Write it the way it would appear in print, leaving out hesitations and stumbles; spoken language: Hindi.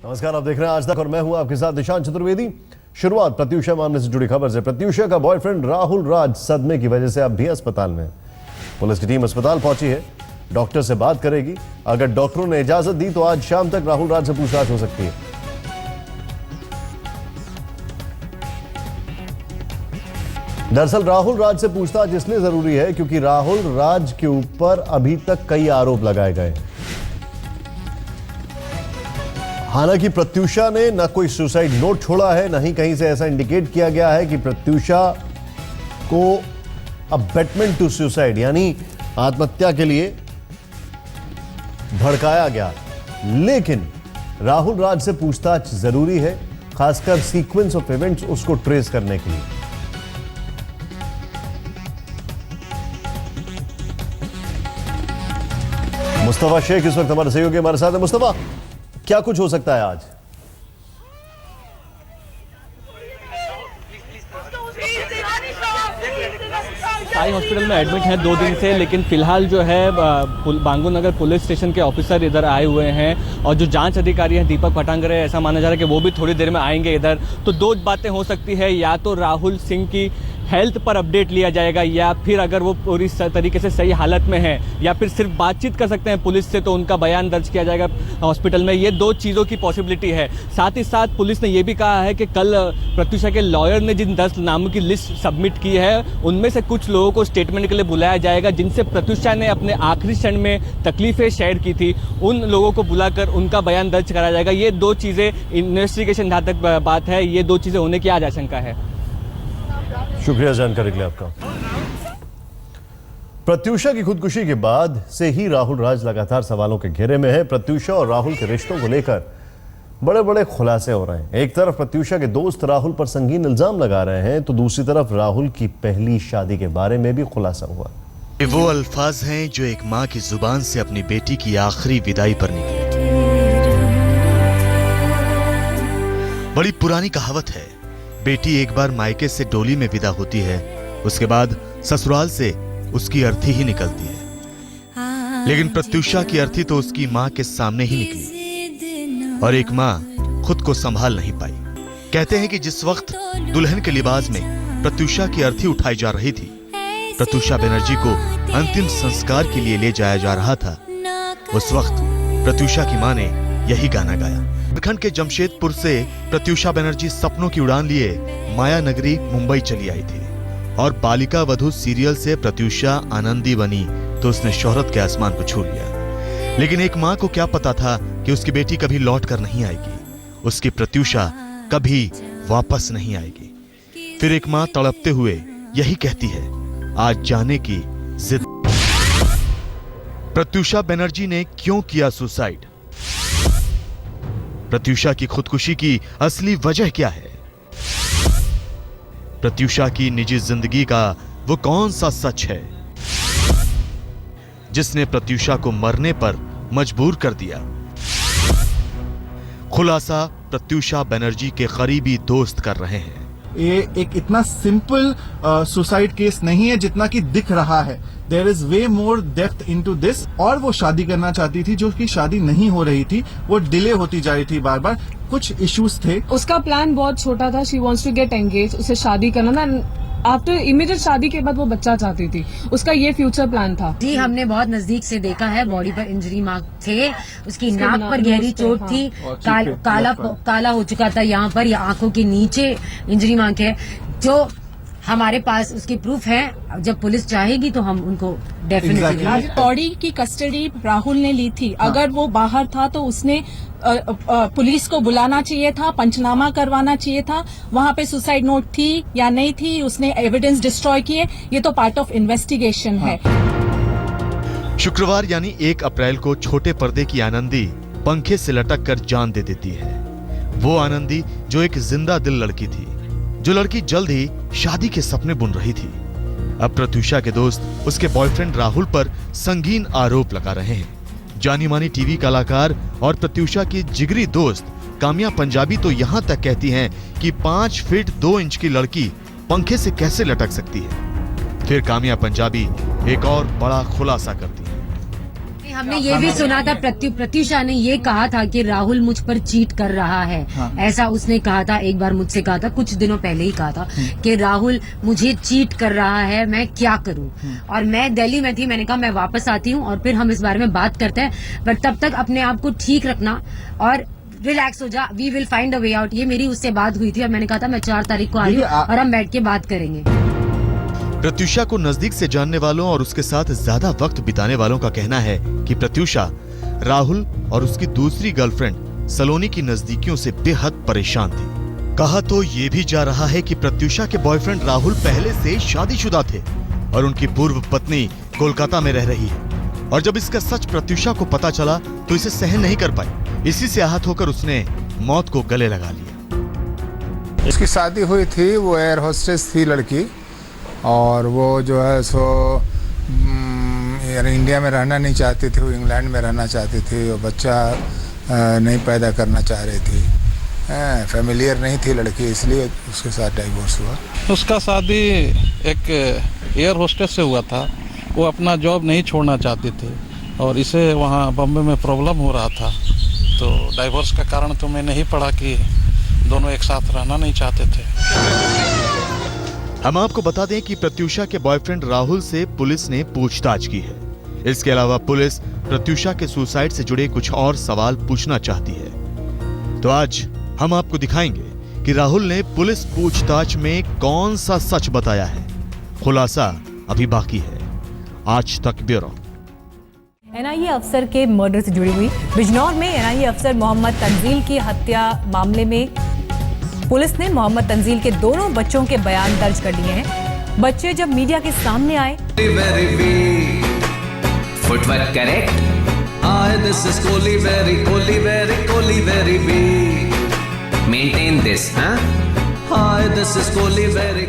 नमस्कार, आप देख रहे हैं आज तक और मैं हूं आपके साथ निशांत चतुर्वेदी। शुरुआत प्रत्यूषा मामले से जुड़ी खबर से। प्रत्यूषा का बॉयफ्रेंड राहुल राज सदमे की वजह से अब भी अस्पताल में है। पुलिस की टीम अस्पताल पहुंची है, डॉक्टर से बात करेगी। अगर डॉक्टरों ने इजाजत दी तो आज शाम तक राहुल राज से पूछताछ हो सकती है। दरअसल राहुल राज से पूछताछ इसलिए जरूरी है क्योंकि राहुल राज के ऊपर अभी तक कई आरोप लगाए गए। हालांकि प्रत्यूषा ने न कोई सुसाइड नोट छोड़ा है, न ही कहीं से ऐसा इंडिकेट किया गया है कि प्रत्यूषा को अबेटमेंट टू सुसाइड यानी आत्महत्या के लिए भड़काया गया। लेकिन राहुल राज से पूछताछ जरूरी है, खासकर सीक्वेंस ऑफ इवेंट्स उसको ट्रेस करने के लिए। मुस्तफा शेख इस वक्त हमारे सहयोगी हमारे साथ है। मुस्तफा, क्या कुछ हो सकता है आज? साई हॉस्पिटल में एडमिट है 2 दिन से, लेकिन फिलहाल जो है बांगू नगर पुलिस स्टेशन के ऑफिसर इधर आए हुए हैं और जो जांच अधिकारी हैं दीपक पटांगरे, ऐसा माना जा रहा है कि वो भी थोड़ी देर में आएंगे इधर। तो 2 बातें हो सकती है, या तो राहुल सिंह की हेल्थ पर अपडेट लिया जाएगा, या फिर अगर वो पूरी तरीके से सही हालत में है या फिर सिर्फ बातचीत कर सकते हैं पुलिस से तो उनका बयान दर्ज किया जाएगा हॉस्पिटल में। ये 2 चीज़ों की पॉसिबिलिटी है। साथ ही साथ पुलिस ने ये भी कहा है कि कल प्रत्यूषा के लॉयर ने जिन 10 नामों की लिस्ट सबमिट की है उनमें से कुछ लोगों को स्टेटमेंट के लिए बुलाया जाएगा, जिनसे प्रत्यूषा ने अपने आखिरी क्षण में तकलीफें शेयर की थी। उन लोगों को बुलाकर उनका बयान दर्ज कराया जाएगा। ये 2 चीज़ें इन्वेस्टिगेशन जहाँ तक बात है, ये 2 चीज़ें होने की आज आशंका है। शुक्रिया जानकारी के लिए आपका। प्रत्यूषा की खुदकुशी के बाद से ही राहुल राज लगातार सवालों के घेरे में है। प्रत्यूषा और राहुल के रिश्तों को लेकर बड़े बड़े खुलासे हो रहे हैं। एक तरफ प्रत्यूषा के दोस्त राहुल पर संगीन इल्जाम लगा रहे हैं तो दूसरी तरफ राहुल की पहली शादी के बारे में भी खुलासा हुआ। ये वो अल्फाज हैं जो एक माँ की जुबान से अपनी बेटी की आखिरी विदाई पर निकले। बड़ी पुरानी कहावत है, बेटी एक बार मायके से डोली में विदा होती है, उसके बाद ससुराल से उसकी अर्थी ही निकलती है। लेकिन प्रत्यूषा की अर्थी तो उसकी माँ के सामने ही निकली और एक माँ खुद को संभाल नहीं पाई। कहते हैं कि जिस वक्त दुल्हन के लिबास में प्रत्यूषा की अर्थी उठाई जा रही थी, प्रत्यूषा बनर्जी को अंतिम संस्कार के लिए ले जाया जा रहा था, उस वक्त प्रत्यूषा की माँ ने यही गाना गाया। झारखंड के जमशेदपुर से प्रत्यूषा बनर्जी सपनों की उड़ान लिए माया नगरी मुंबई चली आई थी और बालिका वधू सीरियल से प्रत्यूषा आनंदी बनी तो उसने शोहरत के आसमान को छू लिया। लेकिन एक माँ को क्या पता था कि उसकी बेटी कभी लौट कर नहीं आएगी, उसकी प्रत्यूषा कभी वापस नहीं आएगी। फिर एक माँ तड़पते हुए यही कहती है, आज जाने की जिद। प्रत्यूषा बनर्जी ने क्यों किया सुसाइड? प्रत्यूषा की खुदकुशी की असली वजह क्या है? प्रत्यूषा की निजी जिंदगी का वो कौन सा सच है जिसने प्रत्यूषा को मरने पर मजबूर कर दिया? खुलासा प्रत्यूषा बनर्जी के करीबी दोस्त कर रहे हैं। ये एक इतना सिंपल सुसाइड केस नहीं है जितना कि दिख रहा है। There is way more depth into this. और वो शादी करना चाहती थी, जो कि शादी नहीं हो रही थी, वो डिले होती जा रही थी बार बार, कुछ इश्यूज थे। उसका प्लान बहुत छोटा था, she wants to get engage, उसे शादी करना ना, आफ्टर इमीडिएट शादी के बाद वो बच्चा चाहती थी, उसका ये फ्यूचर प्लान था। जी, हमने बहुत नजदीक से देखा है, बॉडी पर इंजरी मार्क थे, उसकी नाक पर गहरी चोट थी, काला हो चुका था यहाँ पर, या आंखों के नीचे इंजरी मार्क है, जो हमारे पास उसकी प्रूफ है। जब पुलिस चाहेगी तो हम उनको डेफिनेटली बॉडी की कस्टडी राहुल ने ली थी। अगर वो बाहर था तो उसने पुलिस को बुलाना चाहिए था, पंचनामा करवाना चाहिए था, वहाँ पे सुसाइड नोट थी या नहीं थी, उसने एविडेंस डिस्ट्रॉय किए, ये तो पार्ट ऑफ इन्वेस्टिगेशन है। शुक्रवार यानी 1 अप्रैल को छोटे पर्दे की आनंदी पंखे से लटक कर जान दे देती है। वो आनंदी जो एक जिंदा दिल लड़की थी, जो लड़की जल्द ही शादी के सपने बुन रही थी। अब प्रत्यूषा के दोस्त उसके बॉयफ्रेंड राहुल पर संगीन आरोप लगा रहे हैं। जानी मानी टीवी कलाकार और प्रत्यूषा की जिगरी दोस्त काम्या पंजाबी तो यहां तक कहती हैं कि 5 फीट 2 इंच की लड़की पंखे से कैसे लटक सकती है। फिर काम्या पंजाबी एक और बड़ा खुलासा करती है। हमने ये भी सुना था, प्रत्युषा ने ये कहा था कि राहुल मुझ पर चीट कर रहा है। ऐसा उसने कहा था, एक बार मुझसे कहा था, कुछ दिनों पहले ही कहा था कि राहुल मुझे चीट कर रहा है, मैं क्या करूं। और मैं दिल्ली में थी, मैंने कहा मैं वापस आती हूं और फिर हम इस बारे में बात करते हैं, पर तब तक अपने आप को ठीक रखना और रिलैक्स हो जा, we will find a way out. ये मेरी उससे बात हुई थी और मैंने कहा था मैं 4 तारीख को आ रही हूँ और हम बैठ के बात करेंगे। प्रत्युषा को नजदीक से जानने वालों और उसके साथ ज्यादा वक्त बिताने वालों का कहना है कि प्रत्युषा राहुल और उसकी दूसरी गर्लफ्रेंड सलोनी की नजदीकियों से बेहद परेशान थी। कहा तो ये भी जा रहा है कि प्रत्युषा के बॉयफ्रेंड राहुल पहले से शादीशुदा थे और उनकी पूर्व पत्नी कोलकाता में रह रही है। और जब इसका सच प्रत्युषा को पता चला तो इसे सहन नहीं कर पाई। इसी से आहत होकर उसने मौत को गले लगा लिया। उसकी शादी हुई थी, वो एयर होस्टेस थी लड़की, और वो जो है सो इंडिया में रहना नहीं चाहती थी, वो इंग्लैंड में रहना चाहती थी। वो बच्चा नहीं पैदा करना चाह रही थी, फैमिलियर नहीं थी लड़की, इसलिए उसके साथ डाइवोर्स हुआ। उसका शादी एक एयर होस्टेस से हुआ था। वो अपना जॉब नहीं छोड़ना चाहती थी और इसे वहाँ बम्बे में प्रॉब्लम हो रहा था, तो डाइवोर्स का कारण तो मैं नहीं पढ़ा कि दोनों एक साथ रहना नहीं चाहते थे। हम आपको बता दें कि प्रत्युषा के बॉयफ्रेंड राहुल से पुलिस ने पूछताछ की है। इसके अलावा पुलिस प्रत्युषा के सुसाइड से जुड़े कुछ और सवाल पूछना चाहती है। तो आज हम आपको दिखाएंगे कि राहुल ने पुलिस पूछताछ में कौन सा सच बताया है। खुलासा अभी बाकी है। आज तक ब्यूरो। एनआईए अफसर के मर्डर से जुड़ी हुई बिजनौर में एनआईए अफसर मोहम्मद तंजील की हत्या मामले में पुलिस ने मोहम्मद तंजील के दोनों बच्चों के बयान दर्ज कर लिए हैं। बच्चे जब मीडिया के सामने आए, footwork correct, this is Kohli very maintain this, this is Kohli very